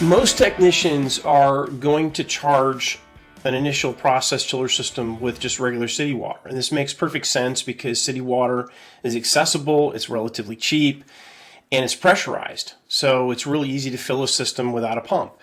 Most technicians are going to charge an initial process chiller system with just regular city water. And this makes perfect sense because city water is accessible, it's relatively cheap, and it's pressurized. So it's really easy to fill a system without a pump.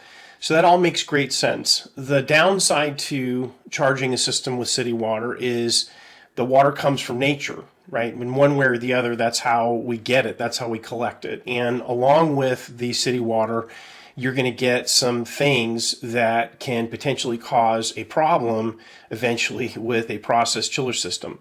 So that all makes great sense. The downside to charging a system with city water is the water comes from nature, right? In one way or the other, that's how we get it. That's how we collect it. And along with the city water, you're going to get some things that can potentially cause a problem eventually with a process chiller system.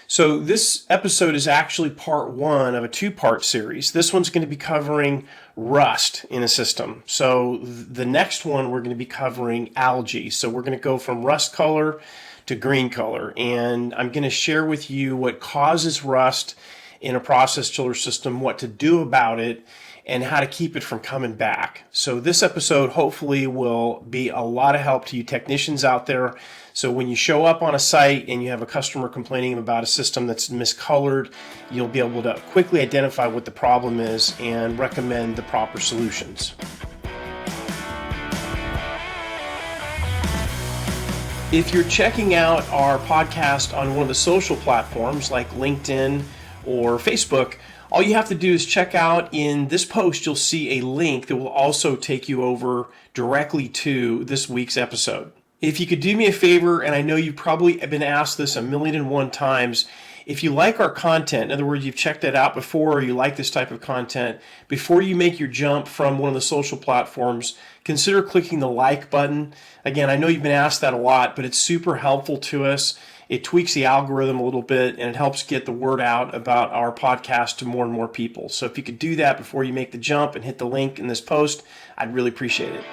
So this episode is actually part one of a two-part series. This one's going to be covering rust in a system. So the next one we're going to be covering algae. So we're going to go from rust color to green color. And I'm going to share with you what causes rust in a process chiller system, what to do about it, and how to keep it from coming back. So this episode hopefully will be a lot of help to you technicians out there. So when you show up on a site and you have a customer complaining about a system that's miscolored, you'll be able to quickly identify what the problem is and recommend the proper solutions. If you're checking out our podcast on one of the social platforms like LinkedIn or Facebook, all you have to do is check out in this post, you'll see a link that will also take you over directly to this week's episode. If you could do me a favor, and I know you've probably been asked this 1,000,001 times, if you like our content, in other words, you've checked it out before or you like this type of content, before you make your jump from one of the social platforms, consider clicking the like button. Again, I know you've been asked that a lot, but it's super helpful to us. It tweaks the algorithm a little bit, and it helps get the word out about our podcast to more and more people. So if you could do that before you make the jump and hit the link in this post, I'd really appreciate it.